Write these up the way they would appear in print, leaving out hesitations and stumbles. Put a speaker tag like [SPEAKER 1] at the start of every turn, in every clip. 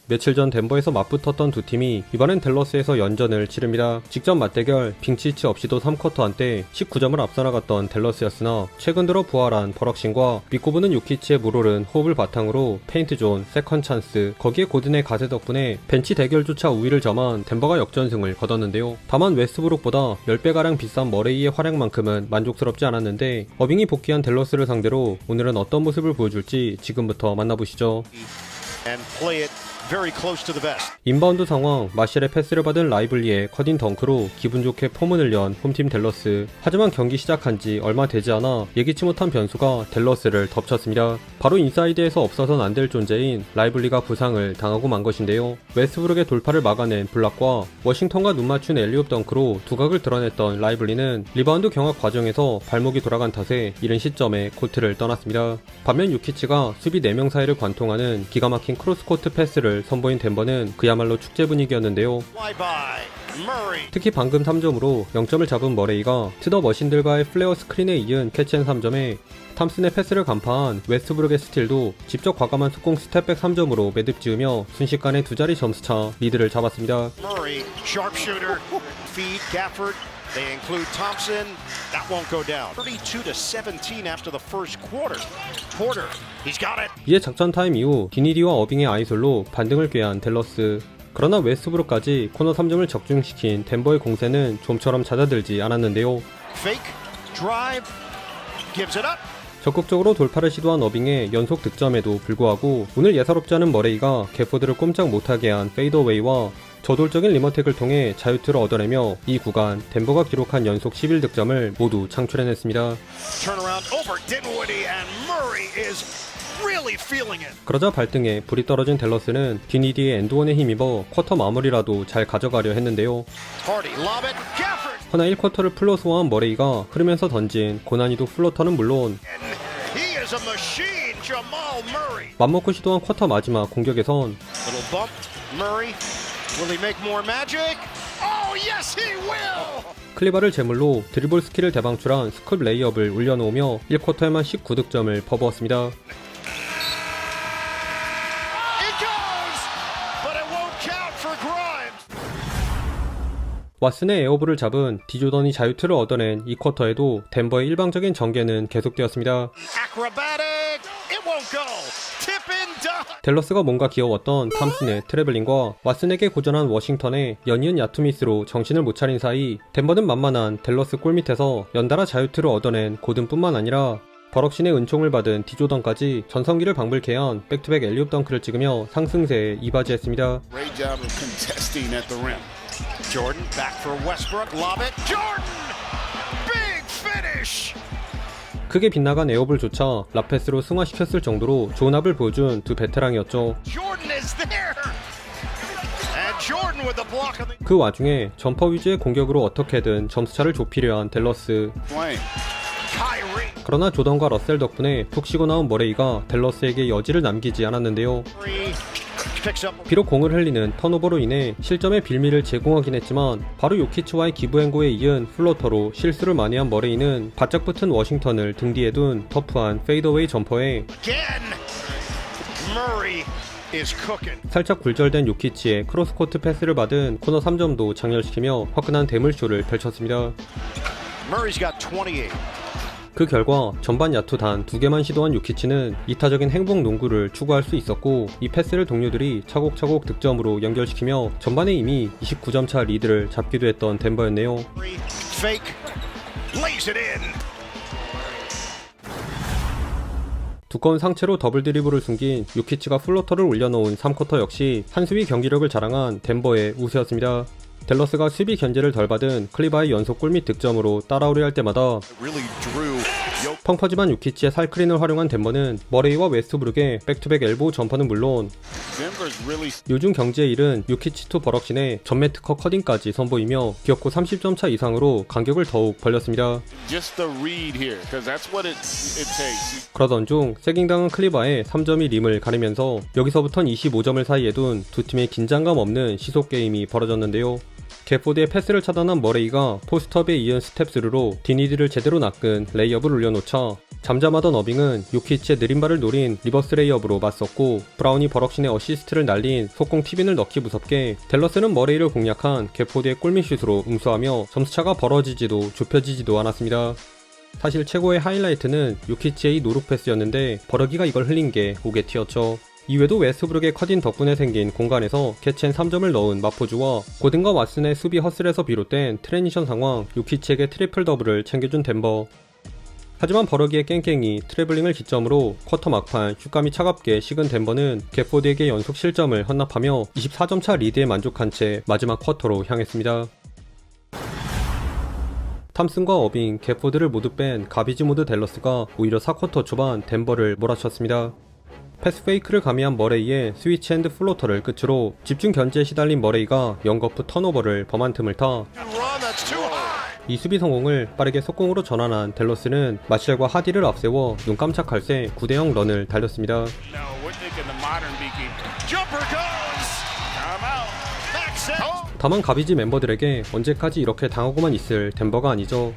[SPEAKER 1] 며칠 전 덴버에서 맞붙었던 두 팀이 이번엔 댈러스에서 연전을 치릅니다. 직접 맞대결 빙치치 없이도 3쿼터 한때 19점을 앞서 나갔던 댈러스였으나 최근 들어 부활한 버럭신과 믿고 보는 요키치의 물오른 호흡을 바탕으로 페인트존, 세컨 찬스, 거기에 고든의 가세 덕분에 벤치 대결조차 우위를 점한 덴버가 역전승을 거뒀는데요. 다만 웨스트브룩보다 10배가량 비싼 머레이의 활약만큼은 만족스럽지 않았는데 어빙이 복귀한 댈러스를 상대로 오늘은 어떤 모습을 보여줄지 지금부터 만나보시죠. 인바운드 상황, 마셸의 패스를 받은 라이블리의 커딩 덩크로 기분 좋게 폼을 연 홈팀 댈러스. 하지만 경기 시작한 지 얼마 되지 않아 예기치 못한 변수가 댈러스를 덮쳤습니다. 바로 인사이드에서 없어선 안 될 존재인 라이블리가 부상을 당하고 만 것인데요. 웨스트브룩의 돌파를 막아낸 블락과 워싱턴과 눈 맞춘 엘리옵 덩크로 두각을 드러냈던 라이블리는 리바운드 경합 과정에서 발목이 돌아간 탓에 이른 시점에 코트를 떠났습니다. 반면 유키치가 수비 4명 사이를 관통하는 기가 막힌 크로스코트 패스를 선보인 덴버는 그야말로 축제 분위기였는데요. 특히 방금 3점으로 0점을 잡은 머레이가 트더 머신들과의 플레어 스크린에 이은 캐치앤 3점에 탐슨의 패스를 간파한 웨스트브룩의 스틸도 직접 과감한 속공 스텝백 3점으로 매듭 지으며 순식간에 두 자리 점수차 리드를 잡았습니다.
[SPEAKER 2] They include Thompson. That won't go down. 32-17 after the first quarter. Porter, he's got it.
[SPEAKER 1] 이에 작전 타임 이후 디니디와 어빙의 아이솔로 반등을 꾀한 댈러스. 그러나 웨스트브룩까지 코너 3점을 적중시킨 덴버의 공세는 좀처럼 잦아들지 않았는데요.
[SPEAKER 2] Fake, drive, gives it up.
[SPEAKER 1] 적극적으로 돌파를 시도한 어빙의 연속 득점에도 불구하고 오늘 예사롭지 않은 머레이가 개포드를 꼼짝 못하게 한 페이더웨이와 저돌적인 리머텍을 통해 자유투를 얻어내며 이 구간 덴버가 기록한 연속 11득점을 모두 창출해냈습니다. 그러자 발등에 불이 떨어진 댈러스는 디니디의 엔드원에 힘입어 쿼터 마무리라도 잘 가져가려 했는데요. 허나 1쿼터를 풀로 소화한 머레이가 흐르면서 던진 고난이도 플로터는 물론 맘먹고 시도한 쿼터 마지막 공격에선 클리바를 제물로 드리블 스킬을 대방출한 스쿱 레이업을 올려놓으며 1쿼터에만 19득점을 퍼부었습니다. 왓슨의 에어볼을 잡은 디조던이 자유투를 얻어낸 2쿼터에도 덴버의 일방적인 전개는 계속되었습니다. 댈러스가 뭔가 귀여웠던 탐슨의 트래블링과 왓슨에게 고전한 워싱턴의 연이은 야투미스로 정신을 못 차린 사이 덴버는 만만한 댈러스 골밑에서 연달아 자유투를 얻어낸 고든뿐만 아니라 버럭신의 은총을 받은 디조던까지 전성기를 방불케 한 백투백 엘리옵 덩크를 찍으며 상승세에 이바지했습니다.
[SPEAKER 2] Jordan back for Westbrook, lob it, Jordan! Big finish!
[SPEAKER 1] 크게 빗나간 에어볼조차 라패스로 승화시켰을 정도로 좋은 합을 보여준 두 베테랑이었죠. 그 와중에 점퍼 위주의 공격으로 어떻게든 점수차를 좁히려 한 댈러스. 그러나 조던과 러셀 덕분에 푹 쉬고 나온 머레이가 댈러스에게 여지를 남기지 않았는데요. 비록 공을 흘리는 턴오버로 인해 실점의 빌미를 제공하긴 했지만 바로 요키치와의 기부행고에 이은 플로터로 실수를 많이 한 머레이는 바짝 붙은 워싱턴을 등 뒤에 둔 터프한 페이더웨이 점퍼에 살짝 굴절된 요키치의 크로스코트 패스를 받은 코너 3점도 장렬시키며 화끈한 대물쇼를 펼쳤습니다. 그 결과 전반 야투 단 2개만 시도한 요키치는 이타적인 행복 농구를 추구할 수 있었고 이 패스를 동료들이 차곡차곡 득점으로 연결시키며 전반에 이미 29점차 리드를 잡기도 했던 덴버였네요. 두꺼운 상체로 더블 드리블을 숨긴 요키치가 플로터를 올려놓은 3쿼터 역시 한 수위 경기력을 자랑한 덴버의 우세였습니다. 댈러스가 수비 견제를 덜 받은 클리바의 연속 골밑 득점으로 따라오려 할 때마다 펑퍼짐한 유키치의 살크린을 활용한 덴버는 머레이와 웨스트브룩의 백투백 엘보우 점퍼는 물론 요즘 경지에 이른 유키치 투 버럭신의 전매 특허 커딩까지 선보이며 기어코 30점 차 이상으로 간격을 더욱 벌렸습니다. 그러던 중 세깅당한 클리바의 3점이 림을 가리면서 여기서부턴 25점을 사이에 둔 두 팀의 긴장감 없는 시속 게임이 벌어졌는데요. 겟포드의 패스를 차단한 머레이가 포스트업에 이은 스텝스루로 디니디를 제대로 낚은 레이업을 올려놓자 잠잠하던 어빙은 요키치의 느린 발을 노린 리버스 레이업으로 맞섰고 브라운이 버럭신의 어시스트를 날린 속공 티빈을 넣기 무섭게 댈러스는 머레이를 공략한 겟포드의 골밑슛으로 응수하며 점수차가 벌어지지도 좁혀지지도 않았습니다. 사실 최고의 하이라이트는 요키치의 노룩 패스였는데 버럭이가 이걸 흘린 게 오게티였죠. 이외에도 웨스트브룩의 커딘 덕분에 생긴 공간에서 캐치앤 3점을 넣은 마포주와 고든과 왓슨의 수비 허슬에서 비롯된 트랜지션 상황 요키치에게 트리플 더블을 챙겨준 덴버. 하지만 버럭이의 깽깽이 트래블링을 기점으로 쿼터 막판 슛감이 차갑게 식은 덴버는 겟포드에게 연속 실점을 헌납하며 24점차 리드에 만족한 채 마지막 쿼터로 향했습니다. 탐슨과 어빙, 겟포드를 모두 뺀 가비지 모드 댈러스가 오히려 4쿼터 초반 덴버를 몰아쳤습니다. 패스 페이크를 가미한 머레이의 스위치 앤드 플로터를 끝으로 집중 견제에 시달린 머레이가 영거프 턴오버를 범한 틈을 타 이 수비 성공을 빠르게 속공으로 전환한 댈러스는 마셜과 하디를 앞세워 눈 깜짝할 새 9대0 런을 달렸습니다. 다만 가비지 멤버들에게 언제까지 이렇게 당하고만 있을 덴버가 아니죠.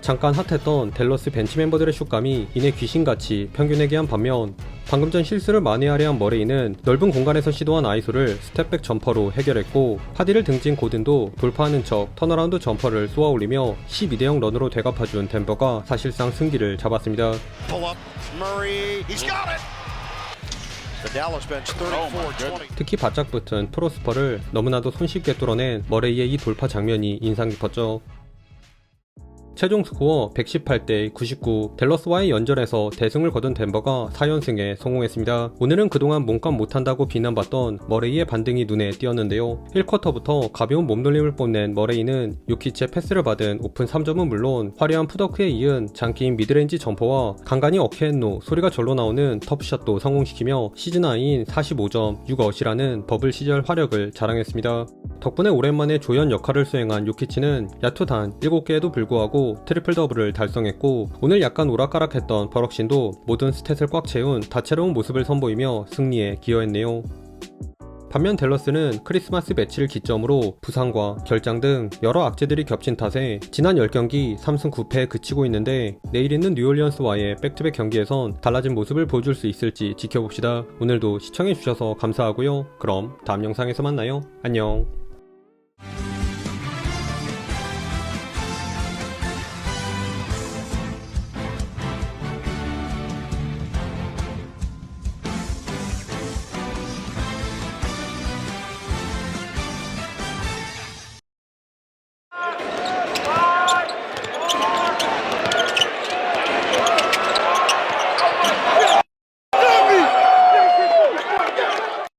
[SPEAKER 1] 잠깐 핫했던 댈러스 벤치 멤버들의 슛감이 이내 귀신같이 평균에 한 반면 방금 전 실수를 만회하려 한 머레이는 넓은 공간에서 시도한 아이소를 스텝백 점퍼로 해결했고 하디를 등진 고든도 돌파하는 척 턴어라운드 점퍼를 쏘아올리며 12대0 런으로 되갚아준 덴버가 사실상 승기를 잡았습니다. 특히 바짝 붙은 프로스퍼를 너무나도 손쉽게 뚫어낸 머레이의 이 돌파 장면이 인상 깊었죠. 최종 스코어 118대 99 댈러스와의 연전에서 대승을 거둔 덴버가 4연승에 성공했습니다. 오늘은 그동안 몸값 못한다고 비난받던 머레이의 반등이 눈에 띄었는데요. 1쿼터부터 가벼운 몸놀림을 뽐낸 머레이는 요키치의 패스를 받은 오픈 3점은 물론 화려한 푸더크에 이은 장기인 미드레인지 점퍼와 간간히 어케앤노 소리가 절로 나오는 터프샷도 성공시키며 시즌하이인 45점 6어시라는 버블 시절 화력을 자랑했습니다. 덕분에 오랜만에 조연 역할을 수행한 요키치는 야투 단 7개에도 불구하고 트리플 더블을 달성했고 오늘 약간 오락가락했던 버럭신도 모든 스탯을 꽉 채운 다채로운 모습을 선보이며 승리에 기여했네요. 반면 댈러스는 크리스마스 매치를 기점으로 부상과 결장 등 여러 악재들이 겹친 탓에 지난 10경기 3승 9패에 그치고 있는데 내일 있는 뉴올리언스와의 백투백 경기에선 달라진 모습을 보여줄 수 있을지 지켜봅시다. 오늘도 시청해주셔서 감사하고요. 그럼 다음 영상에서 만나요. 안녕.